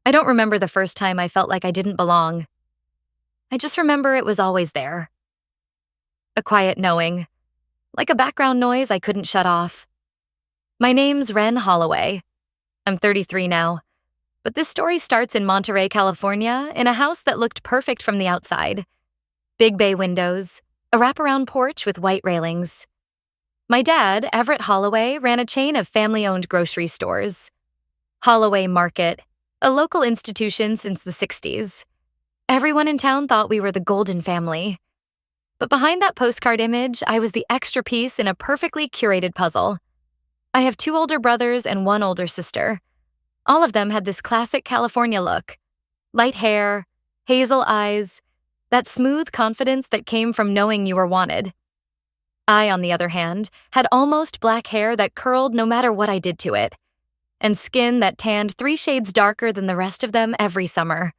I don't remember the first time I felt like I didn't belong. I just remember it was always there. A quiet knowing, like a background noise I couldn't shut off. My name's Ren Holloway. I'm 33 now, but this story starts in Monterey, California, in a house that looked perfect from the outside. Big bay windows, a wraparound porch with white railings. My dad, Everett Holloway, ran a chain of family-owned grocery stores. Holloway Market, a local institution since the 60s. Everyone in town thought we were the golden family. But behind that postcard image, I was the extra piece in a perfectly curated puzzle. I have 2 older brothers and 1 older sister. All of them had this classic California look. Light hair, hazel eyes, that smooth confidence that came from knowing you were wanted. I, on the other hand, had almost black hair that curled no matter what I did to it, and skin that tanned 3 shades darker than the rest of them every summer.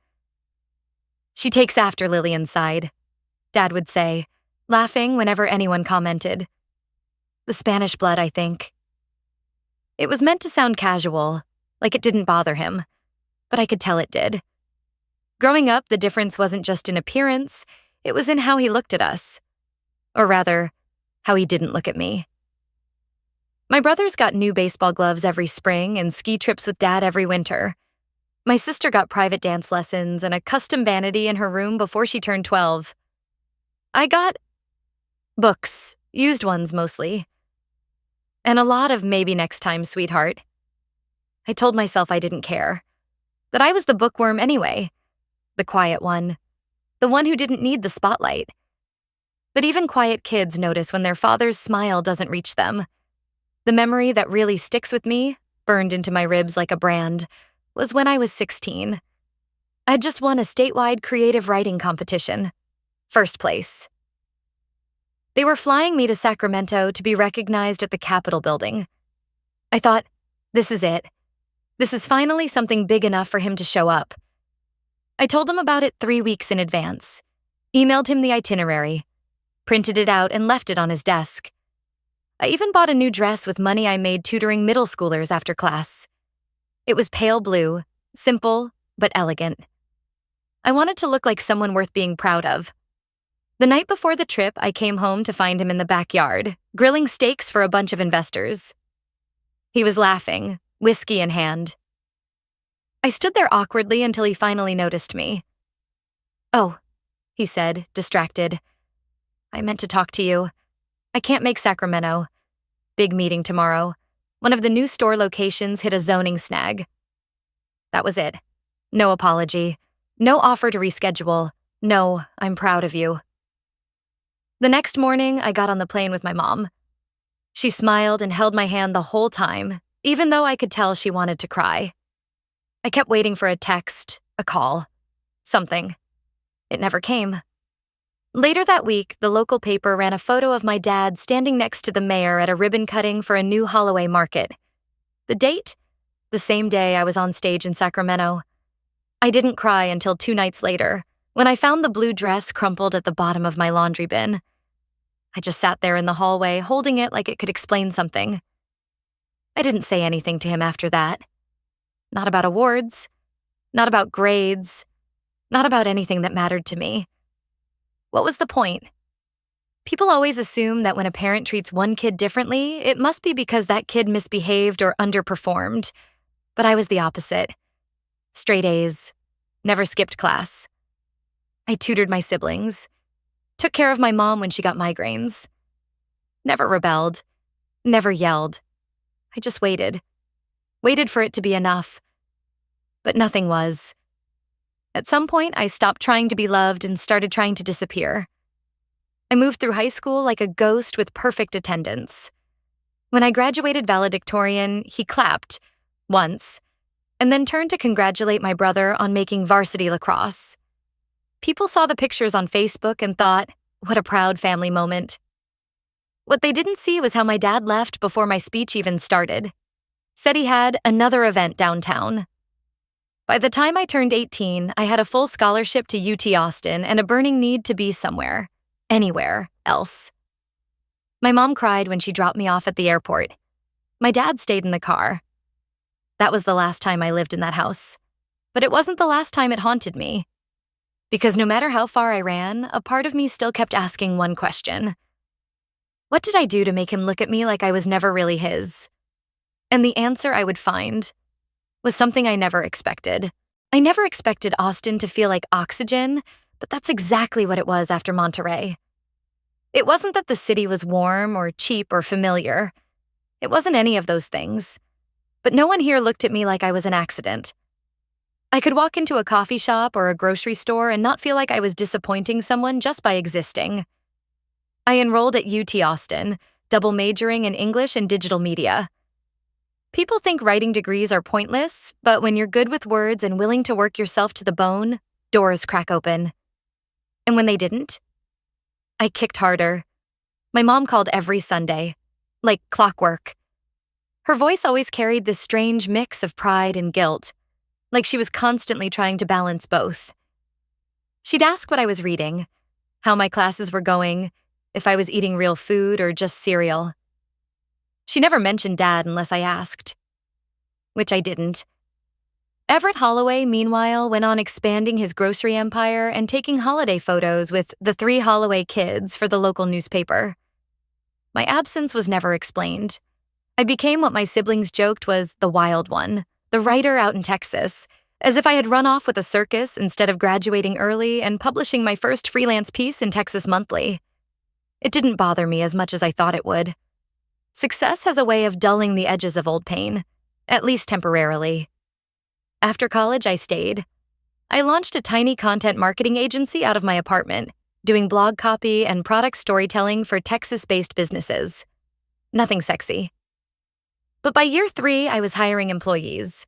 "She takes after Lily inside," Dad would say, laughing whenever anyone commented. "The Spanish blood, I think." It was meant to sound casual, like it didn't bother him, but I could tell it did. Growing up, the difference wasn't just in appearance, it was in how he looked at us. Or rather, how he didn't look at me. My brothers got new baseball gloves every spring and ski trips with Dad every winter. My sister got private dance lessons and a custom vanity in her room before she turned 12. I got books, used ones mostly. And a lot of maybe next time, sweetheart. I told myself I didn't care. That I was the bookworm anyway. The quiet one. The one who didn't need the spotlight. But even quiet kids notice when their father's smile doesn't reach them. The memory that really sticks with me, burned into my ribs like a brand, was when I was 16. I'd just won a statewide creative writing competition. First place. They were flying me to Sacramento to be recognized at the Capitol building. I thought, this is it. This is finally something big enough for him to show up. I told him about it 3 weeks in advance, emailed him the itinerary, printed it out and left it on his desk. I even bought a new dress with money I made tutoring middle schoolers after class. It was pale blue, simple, but elegant. I wanted to look like someone worth being proud of. The night before the trip, I came home to find him in the backyard, grilling steaks for a bunch of investors. He was laughing, whiskey in hand. I stood there awkwardly until he finally noticed me. "Oh," he said, distracted. "I meant to talk to you. I can't make Sacramento. Big meeting tomorrow. One of the new store locations hit a zoning snag." That was it. No apology. No offer to reschedule. No, "I'm proud of you." The next morning, I got on the plane with my mom. She smiled and held my hand the whole time, even though I could tell she wanted to cry. I kept waiting for a text, a call, something. It never came. Later that week, the local paper ran a photo of my dad standing next to the mayor at a ribbon cutting for a new Holloway Market. The date? The same day I was on stage in Sacramento. I didn't cry until 2 nights later, when I found the blue dress crumpled at the bottom of my laundry bin. I just sat there in the hallway, holding it like it could explain something. I didn't say anything to him after that. Not about awards, not about grades, not about anything that mattered to me. What was the point? People always assume that when a parent treats one kid differently, it must be because that kid misbehaved or underperformed. But I was the opposite. Straight A's, never skipped class. I tutored my siblings, took care of my mom when she got migraines. Never rebelled, never yelled. I just waited. Waited for it to be enough. But nothing was. At some point, I stopped trying to be loved and started trying to disappear. I moved through high school like a ghost with perfect attendance. When I graduated valedictorian, he clapped, once, and then turned to congratulate my brother on making varsity lacrosse. People saw the pictures on Facebook and thought, what a proud family moment. What they didn't see was how my dad left before my speech even started. Said he had another event downtown. By the time I turned 18, I had a full scholarship to UT Austin and a burning need to be somewhere, anywhere else. My mom cried when she dropped me off at the airport. My dad stayed in the car. That was the last time I lived in that house. But it wasn't the last time it haunted me. Because no matter how far I ran, a part of me still kept asking one question. What did I do to make him look at me like I was never really his? And the answer I would find was something I never expected. I never expected Austin to feel like oxygen, but that's exactly what it was after Monterey. It wasn't that the city was warm or cheap or familiar. It wasn't any of those things. But no one here looked at me like I was an accident. I could walk into a coffee shop or a grocery store and not feel like I was disappointing someone just by existing. I enrolled at UT Austin, double majoring in English and digital media. People think writing degrees are pointless, but when you're good with words and willing to work yourself to the bone, doors crack open. And when they didn't, I kicked harder. My mom called every Sunday, like clockwork. Her voice always carried this strange mix of pride and guilt, like she was constantly trying to balance both. She'd ask what I was reading, how my classes were going, if I was eating real food or just cereal. She never mentioned Dad unless I asked, which I didn't. Everett Holloway, meanwhile, went on expanding his grocery empire and taking holiday photos with the 3 Holloway kids for the local newspaper. My absence was never explained. I became what my siblings joked was the wild one, the writer out in Texas, as if I had run off with a circus instead of graduating early and publishing my first freelance piece in Texas Monthly. It didn't bother me as much as I thought it would. Success has a way of dulling the edges of old pain, at least temporarily. After college, I stayed. I launched a tiny content marketing agency out of my apartment, doing blog copy and product storytelling for Texas-based businesses. Nothing sexy. But by year 3, I was hiring employees.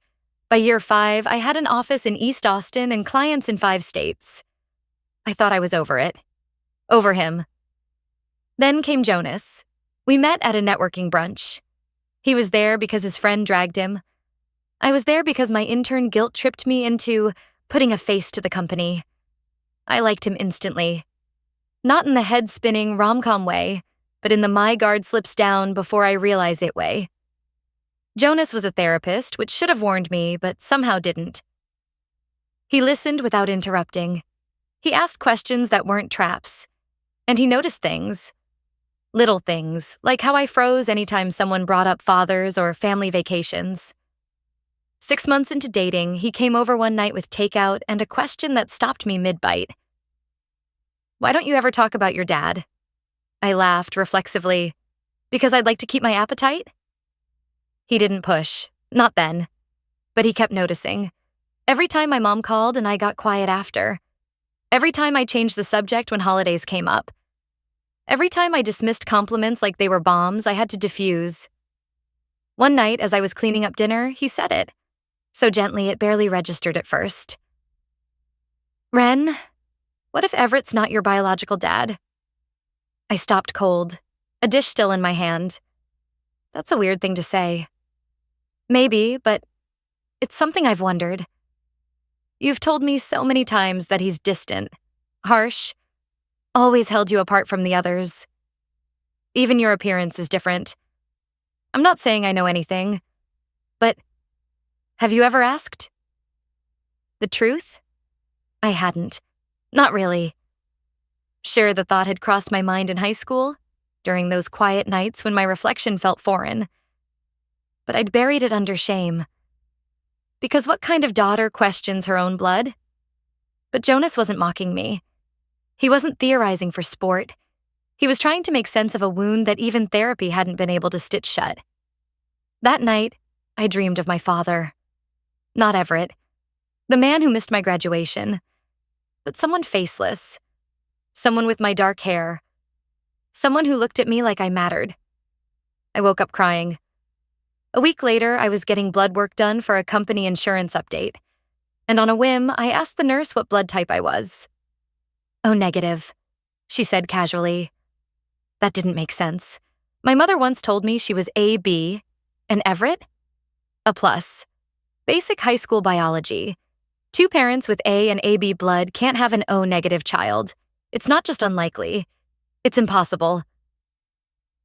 By year 5, I had an office in East Austin and clients in 5 states. I thought I was over it. Over him. Then came Jonas. We met at a networking brunch. He was there because his friend dragged him. I was there because my intern guilt-tripped me into putting a face to the company. I liked him instantly. Not in the head-spinning rom-com way, but in the my guard slips down before I realize it way. Jonas was a therapist, which should have warned me, but somehow didn't. He listened without interrupting. He asked questions that weren't traps. And he noticed things. Little things, like how I froze anytime someone brought up fathers or family vacations. 6 months into dating, he came over one night with takeout and a question that stopped me mid-bite. Why don't you ever talk about your dad? I laughed reflexively. Because I'd like to keep my appetite? He didn't push, not then. But he kept noticing. Every time my mom called and I got quiet after. Every time I changed the subject when holidays came up. Every time I dismissed compliments like they were bombs, I had to diffuse. One night, as I was cleaning up dinner, he said it. So gently it barely registered at first. Ren, what if Everett's not your biological dad? I stopped cold, a dish still in my hand. That's a weird thing to say. Maybe, but it's something I've wondered. You've told me so many times that he's distant, harsh, always held you apart from the others. Even your appearance is different. I'm not saying I know anything, but have you ever asked? The truth? I hadn't. Not really. Sure, the thought had crossed my mind in high school, during those quiet nights when my reflection felt foreign. But I'd buried it under shame. Because what kind of daughter questions her own blood? But Jonas wasn't mocking me. He wasn't theorizing for sport. He was trying to make sense of a wound that even therapy hadn't been able to stitch shut. That night, I dreamed of my father. Not Everett, the man who missed my graduation, but someone faceless, someone with my dark hair, someone who looked at me like I mattered. I woke up crying. A week later, I was getting blood work done for a company insurance update, and on a whim, I asked the nurse what blood type I was. "Oh, negative," she said casually. That didn't make sense. My mother once told me she was AB, and Everett? A plus. Basic high school biology. 2 parents with A and AB blood can't have an O-negative child. It's not just unlikely. It's impossible.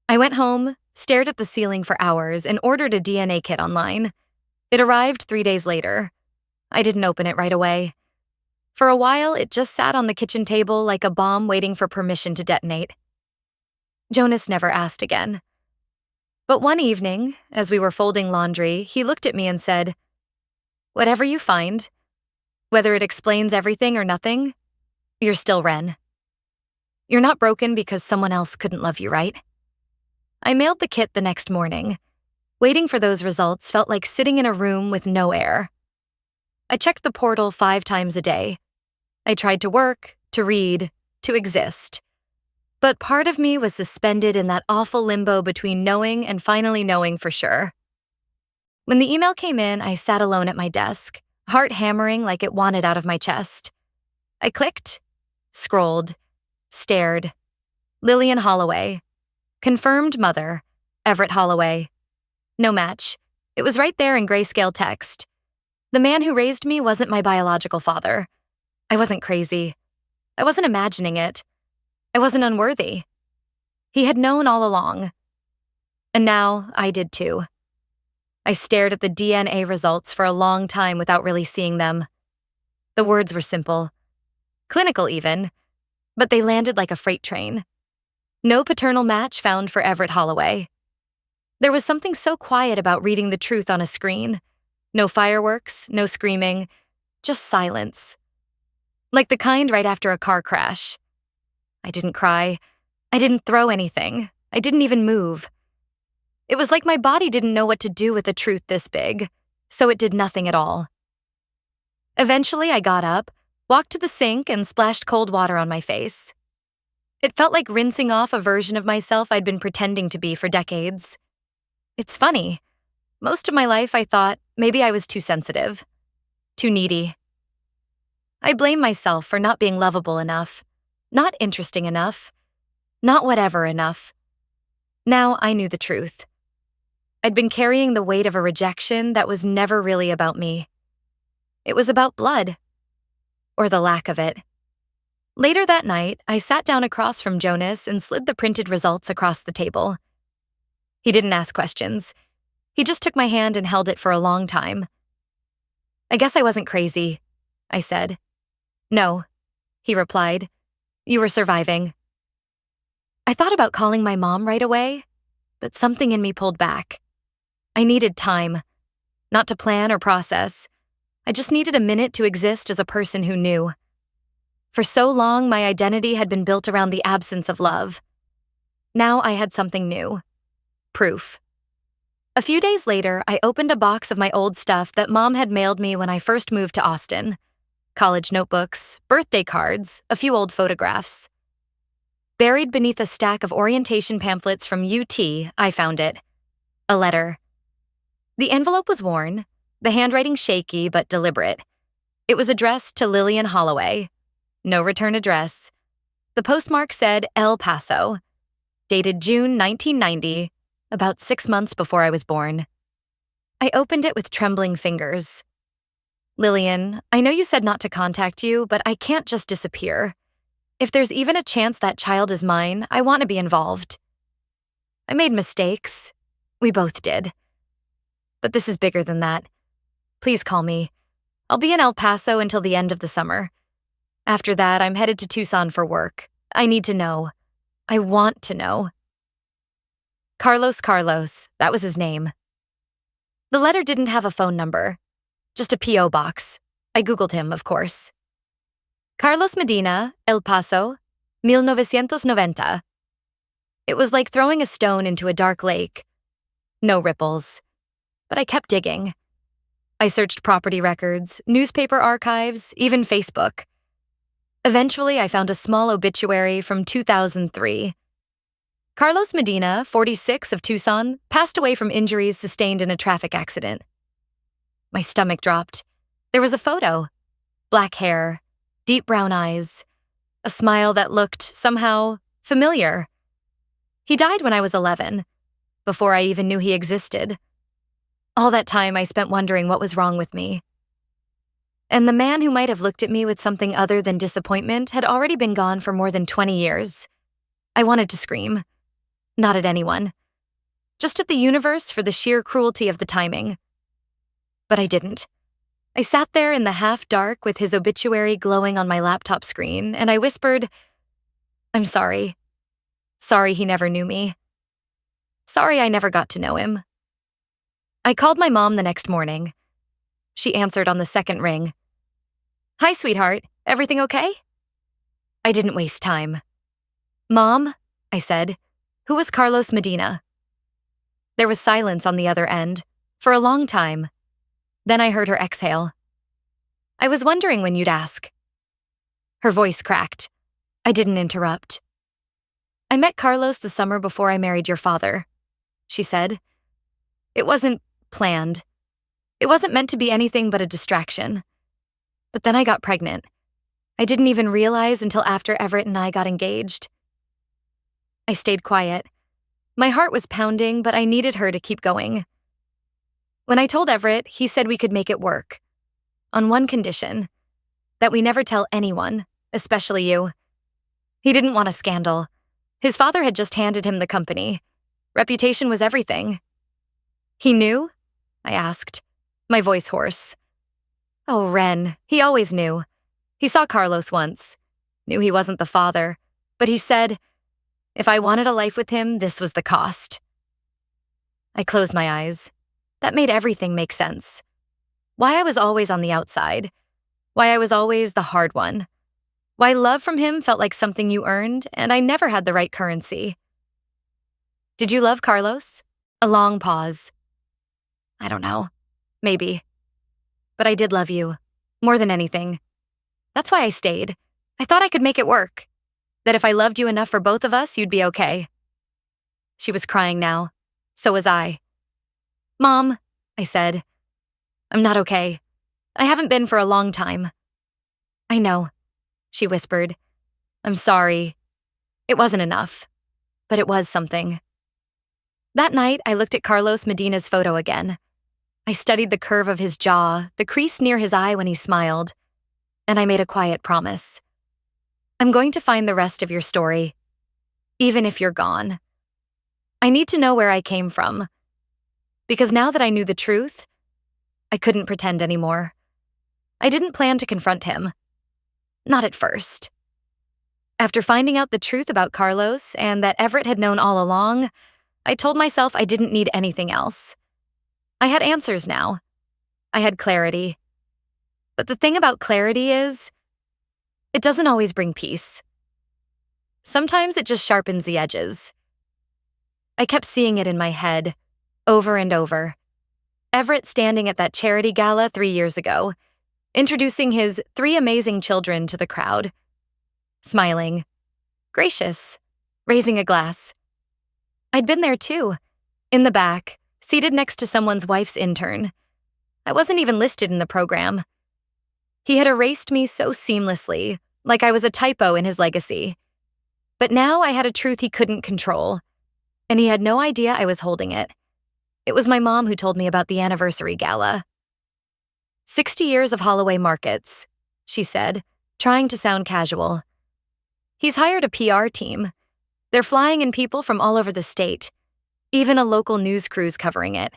I went home, stared at the ceiling for hours, and ordered a DNA kit online. It arrived 3 days later. I didn't open it right away. For a while, it just sat on the kitchen table like a bomb waiting for permission to detonate. Jonas never asked again. But one evening, as we were folding laundry, he looked at me and said, "Whatever you find, whether it explains everything or nothing, you're still Ren. You're not broken because someone else couldn't love you, right?" I mailed the kit the next morning. Waiting for those results felt like sitting in a room with no air. I checked the portal 5 times a day. I tried to work, to read, to exist. But part of me was suspended in that awful limbo between knowing and finally knowing for sure. When the email came in, I sat alone at my desk, heart hammering like it wanted out of my chest. I clicked, scrolled, stared. Lillian Holloway. Confirmed mother, Everett Holloway. No match. It was right there in grayscale text. The man who raised me wasn't my biological father. I wasn't crazy. I wasn't imagining it. I wasn't unworthy. He had known all along. And now I did too. I stared at the DNA results for a long time without really seeing them. The words were simple. Clinical even. But they landed like a freight train. No paternal match found for Everett Holloway. There was something so quiet about reading the truth on a screen. No fireworks, no screaming, just silence. Like the kind right after a car crash. I didn't cry. I didn't throw anything. I didn't even move. It was like my body didn't know what to do with a truth this big, so it did nothing at all. Eventually, I got up, walked to the sink, and splashed cold water on my face. It felt like rinsing off a version of myself I'd been pretending to be for decades. It's funny. Most of my life, I thought maybe I was too sensitive, too needy. I blame myself for not being lovable enough, not interesting enough, not whatever enough. Now I knew the truth. I'd been carrying the weight of a rejection that was never really about me. It was about blood, or the lack of it. Later that night, I sat down across from Jonas and slid the printed results across the table. He didn't ask questions. He just took my hand and held it for a long time. "I guess I wasn't crazy," I said. "No," he replied. "You were surviving." I thought about calling my mom right away, but something in me pulled back. I needed time, not to plan or process. I just needed a minute to exist as a person who knew. For so long, my identity had been built around the absence of love. Now I had something new. Proof. A few days later, I opened a box of my old stuff that Mom had mailed me when I first moved to Austin. College notebooks, birthday cards, a few old photographs. Buried beneath a stack of orientation pamphlets from UT, I found it. A letter. The envelope was worn, the handwriting shaky but deliberate. It was addressed to Lillian Holloway. No return address. The postmark said El Paso. Dated June 1990, about 6 months before I was born. I opened it with trembling fingers. "Lillian, I know you said not to contact you, but I can't just disappear. If there's even a chance that child is mine, I want to be involved. I made mistakes. We both did. But this is bigger than that. Please call me. I'll be in El Paso until the end of the summer. After that, I'm headed to Tucson for work. I need to know. I want to know." Carlos, that was his name. The letter didn't have a phone number, just a P.O. box. I Googled him, of course. Carlos Medina, El Paso, 1990. It was like throwing a stone into a dark lake. No ripples. But I kept digging. I searched property records, newspaper archives, even Facebook. Eventually, I found a small obituary from 2003. Carlos Medina, 46, of Tucson, passed away from injuries sustained in a traffic accident. My stomach dropped. There was a photo. Black hair, deep brown eyes, a smile that looked, somehow, familiar. He died when I was 11, before I even knew he existed. All that time I spent wondering what was wrong with me. And the man who might have looked at me with something other than disappointment had already been gone for more than 20 years. I wanted to scream. Not at anyone. Just at the universe for the sheer cruelty of the timing. But I didn't. I sat there in the half-dark with his obituary glowing on my laptop screen, and I whispered, "I'm sorry. Sorry he never knew me. Sorry I never got to know him." I called my mom the next morning. She answered on the second ring. "Hi, sweetheart. Everything okay?" I didn't waste time. "Mom," I said, "who was Carlos Medina?" There was silence on the other end, for a long time. Then I heard her exhale. "I was wondering when you'd ask." Her voice cracked. I didn't interrupt. "I met Carlos the summer before I married your father," she said. "It wasn't planned. It wasn't meant to be anything but a distraction. But then I got pregnant. I didn't even realize until after Everett and I got engaged." I stayed quiet. My heart was pounding, but I needed her to keep going. When I told Everett, he said we could make it work. On one condition: that we never tell anyone, especially you. He didn't want a scandal. His father had just handed him the company. Reputation was everything. "He knew?" I asked, my voice hoarse. "Oh, Ren, he always knew. He saw Carlos once. Knew he wasn't the father. But he said, if I wanted a life with him, this was the cost." I closed my eyes. That made everything make sense. Why I was always on the outside. Why I was always the hard one. Why love from him felt like something you earned, and I never had the right currency. "Did you love Carlos?" A long pause. "I don't know. Maybe. But I did love you. More than anything. That's why I stayed. I thought I could make it work. That if I loved you enough for both of us, you'd be okay." She was crying now. So was I. "Mom," I said, "I'm not okay. I haven't been for a long time." "I know," she whispered. "I'm sorry. It wasn't enough. But it was something." That night, I looked at Carlos Medina's photo again. I studied the curve of his jaw, the crease near his eye when he smiled, and I made a quiet promise. "I'm going to find the rest of your story, even if you're gone. I need to know where I came from. Because now that I knew the truth, I couldn't pretend anymore. I didn't plan to confront him. Not at first. After finding out the truth about Carlos and that Everett had known all along, I told myself I didn't need anything else. I had answers now. I had clarity. But the thing about clarity is, it doesn't always bring peace. Sometimes it just sharpens the edges. I kept seeing it in my head, over and over. Everett standing at that charity gala 3 years ago, introducing his 3 amazing children to the crowd. Smiling. Gracious. Raising a glass. I'd been there too, in the back, seated next to someone's wife's intern. I wasn't even listed in the program. He had erased me so seamlessly, like I was a typo in his legacy. But now I had a truth he couldn't control, and he had no idea I was holding it. It was my mom who told me about the anniversary gala. 60 years of Holloway Markets, she said, trying to sound casual. He's hired a PR team. They're flying in people from all over the state, even a local news crew's covering it.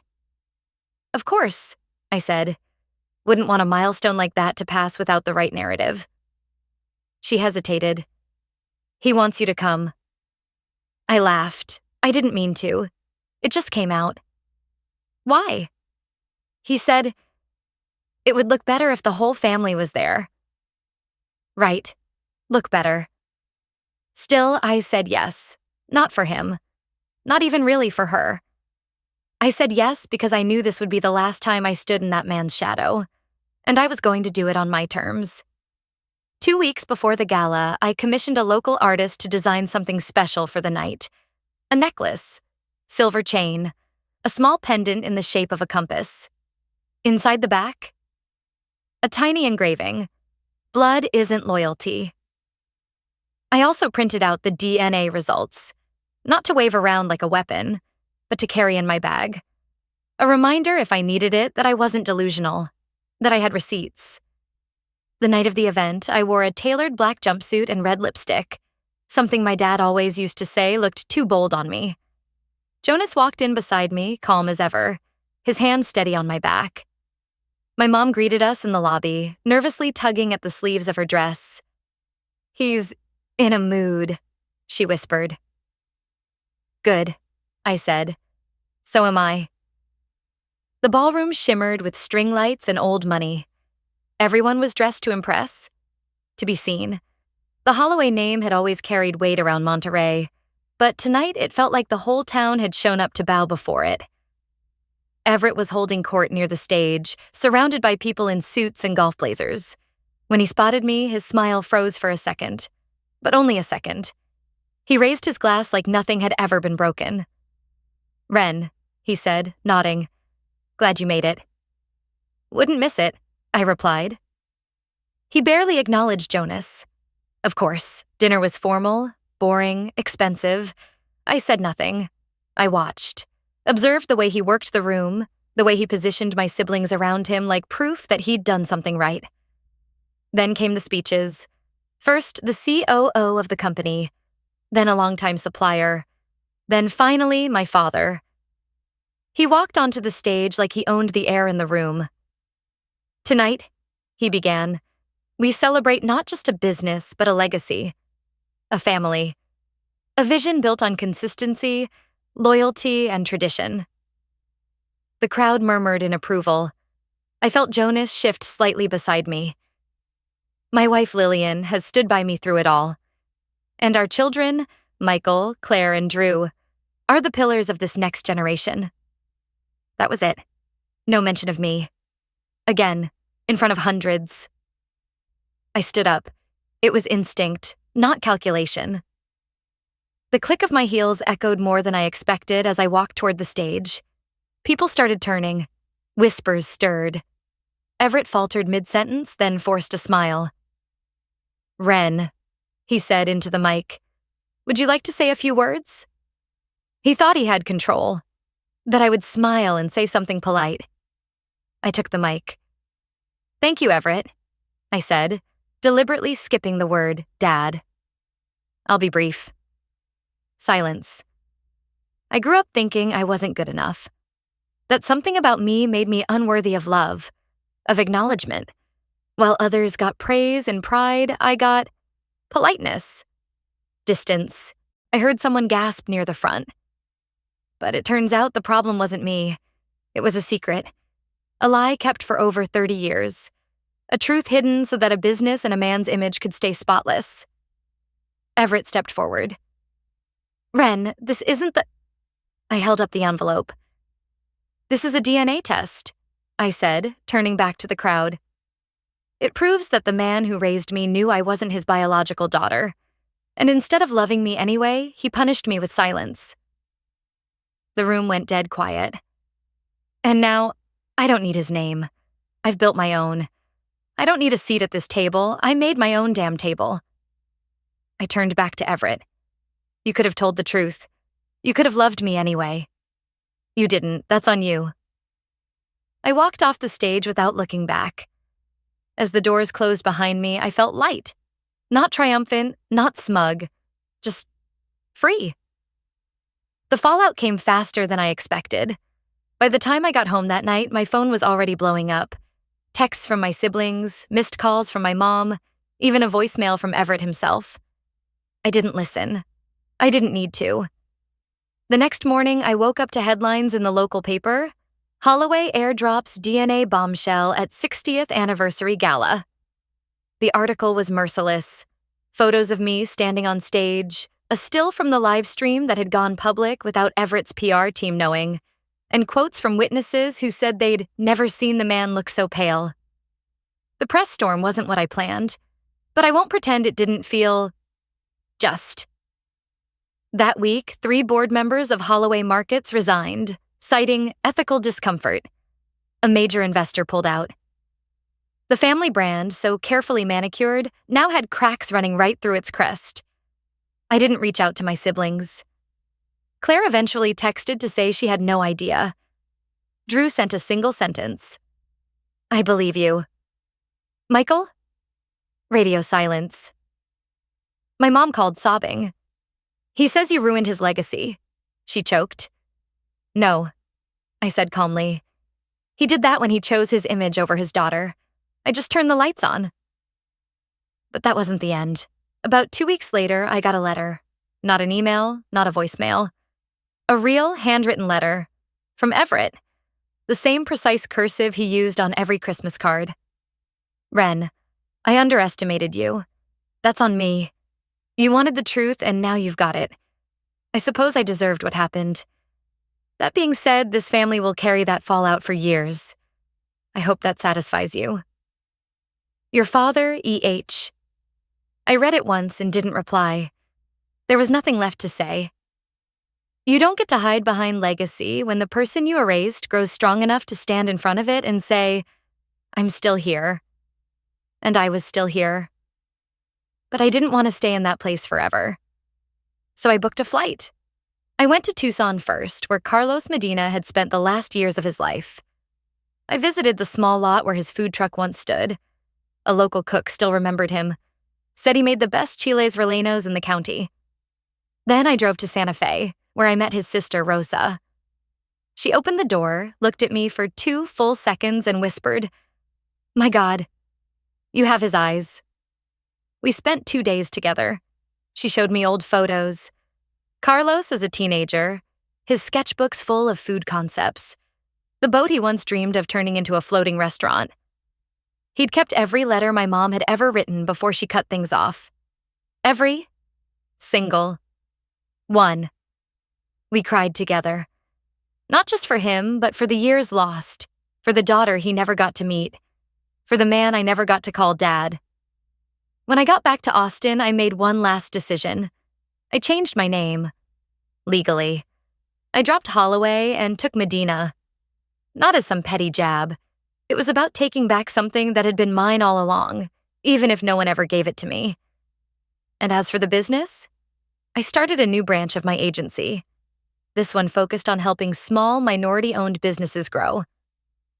Of course, I said. Wouldn't want a milestone like that to pass without the right narrative. She hesitated. He wants you to come. I laughed. I didn't mean to. It just came out. Why? He said, it would look better if the whole family was there. Right. Look better. Still, I said yes. Not for him. Not even really for her. I said yes because I knew this would be the last time I stood in that man's shadow, and I was going to do it on my terms. 2 weeks before the gala, I commissioned a local artist to design something special for the night. A necklace, silver chain, a small pendant in the shape of a compass. Inside the back, a tiny engraving, "Blood isn't loyalty." I also printed out the DNA results, not to wave around like a weapon, but to carry in my bag. A reminder, if I needed it, that I wasn't delusional, that I had receipts. The night of the event, I wore a tailored black jumpsuit and red lipstick, something my dad always used to say looked too bold on me. Jonas walked in beside me, calm as ever, his hand steady on my back. My mom greeted us in the lobby, nervously tugging at the sleeves of her dress. "He's in a mood," she whispered. "Good," I said. "So am I." The ballroom shimmered with string lights and old money. Everyone was dressed to impress, to be seen. The Holloway name had always carried weight around Monterey, but tonight it felt like the whole town had shown up to bow before it. Everett was holding court near the stage, surrounded by people in suits and golf blazers. When he spotted me, his smile froze for a second. But only a second. He raised his glass like nothing had ever been broken. "Ren," he said, nodding. "Glad you made it." "Wouldn't miss it," I replied. He barely acknowledged Jonas. Of course, dinner was formal, boring, expensive. I said nothing. I watched. Observed the way he worked the room, the way he positioned my siblings around him like proof that he'd done something right. Then came the speeches. First, the COO of the company, then a longtime supplier, then finally my father. He walked onto the stage like he owned the air in the room. "Tonight," he began, "we celebrate not just a business, but a legacy, a family, a vision built on consistency, loyalty, and tradition." The crowd murmured in approval. I felt Jonas shift slightly beside me. My wife Lillian has stood by me through it all. And our children, Michael, Claire, and Drew, are the pillars of this next generation. That was it. No mention of me. Again, in front of hundreds. I stood up. It was instinct, not calculation. The click of my heels echoed more than I expected as I walked toward the stage. People started turning. Whispers stirred. Everett faltered mid-sentence, then forced a smile. "Ren," he said into the mic, "would you like to say a few words?" He thought he had control, that I would smile and say something polite. I took the mic. "Thank you, Everett," I said, deliberately skipping the word Dad. "I'll be brief." Silence. I grew up thinking I wasn't good enough, that something about me made me unworthy of love, of acknowledgement. While others got praise and pride, I got politeness, distance. I heard someone gasp near the front. But it turns out the problem wasn't me. It was a secret. A lie kept for over 30 years. A truth hidden so that a business and a man's image could stay spotless. Everett stepped forward. "Ren, this isn't the..." I held up the envelope. "This is a DNA test," I said, turning back to the crowd. "It proves that the man who raised me knew I wasn't his biological daughter. And instead of loving me anyway, he punished me with silence." The room went dead quiet. And now, I don't need his name. I've built my own. I don't need a seat at this table. I made my own damn table. I turned back to Everett. "You could have told the truth. You could have loved me anyway. You didn't. That's on you." I walked off the stage without looking back. As the doors closed behind me, I felt light. Not triumphant, not smug. Just free. The fallout came faster than I expected. By the time I got home that night, my phone was already blowing up. Texts from my siblings, missed calls from my mom, even a voicemail from Everett himself. I didn't listen. I didn't need to. The next morning, I woke up to headlines in the local paper. Holloway airdrops DNA bombshell at 60th anniversary gala. The article was merciless. Photos of me standing on stage, a still from the live stream that had gone public without Everett's PR team knowing, and quotes from witnesses who said they'd never seen the man look so pale. The press storm wasn't what I planned, but I won't pretend it didn't feel just. That week, 3 board members of Holloway Markets resigned, citing ethical discomfort. A major investor pulled out. The family brand, so carefully manicured, now had cracks running right through its crest. I didn't reach out to my siblings. Claire eventually texted to say she had no idea. Drew sent a single sentence. "I believe you." "Michael?" Radio silence. My mom called sobbing. "He says you ruined his legacy." She choked. "No," I said calmly. He did that when he chose his image over his daughter. I just turned the lights on. But that wasn't the end. About 2 weeks later, I got a letter. Not an email, not a voicemail. A real handwritten letter. From Everett. The same precise cursive he used on every Christmas card. Ren, I underestimated you. That's on me. You wanted the truth, and now you've got it. I suppose I deserved what happened. That being said, this family will carry that fallout for years. I hope that satisfies you. Your father, E.H. I read it once and didn't reply. There was nothing left to say. You don't get to hide behind legacy when the person you erased grows strong enough to stand in front of it and say, I'm still here. And I was still here. But I didn't want to stay in that place forever. So I booked a flight. I went to Tucson first, where Carlos Medina had spent the last years of his life. I visited the small lot where his food truck once stood. A local cook still remembered him, said he made the best chiles rellenos in the county. Then I drove to Santa Fe, where I met his sister, Rosa. She opened the door, looked at me for 2 full seconds, and whispered, My God, you have his eyes. We spent 2 days together. She showed me old photos. Carlos as a teenager, his sketchbooks full of food concepts, the boat he once dreamed of turning into a floating restaurant. He'd kept every letter my mom had ever written before she cut things off. Every single one. We cried together. Not just for him, but for the years lost, for the daughter he never got to meet, for the man I never got to call Dad. When I got back to Austin, I made one last decision. I changed my name. Legally. I dropped Holloway and took Medina. Not as some petty jab. It was about taking back something that had been mine all along, even if no one ever gave it to me. And as for the business, I started a new branch of my agency. This one focused on helping small, minority-owned businesses grow.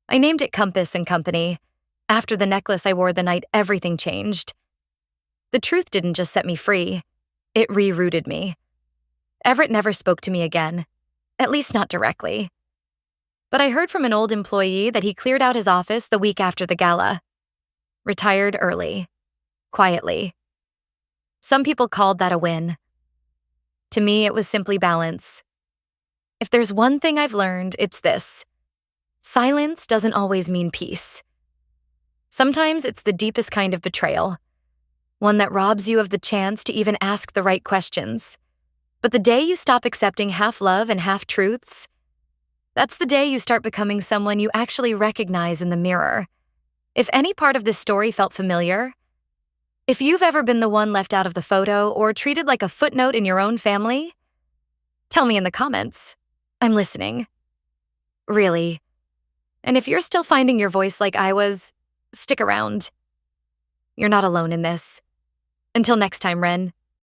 I named it Compass and Company. After the necklace I wore the night everything changed. The truth didn't just set me free. It rerouted me. Everett never spoke to me again, at least not directly. But I heard from an old employee that he cleared out his office the week after the gala. Retired early. Quietly. Some people called that a win. To me, it was simply balance. If there's one thing I've learned, it's this. Silence doesn't always mean peace. Sometimes it's the deepest kind of betrayal. One that robs you of the chance to even ask the right questions. But the day you stop accepting half love and half truths, that's the day you start becoming someone you actually recognize in the mirror. If any part of this story felt familiar, if you've ever been the one left out of the photo or treated like a footnote in your own family, tell me in the comments. I'm listening. Really. And if you're still finding your voice like I was, stick around. You're not alone in this. Until next time, Ren.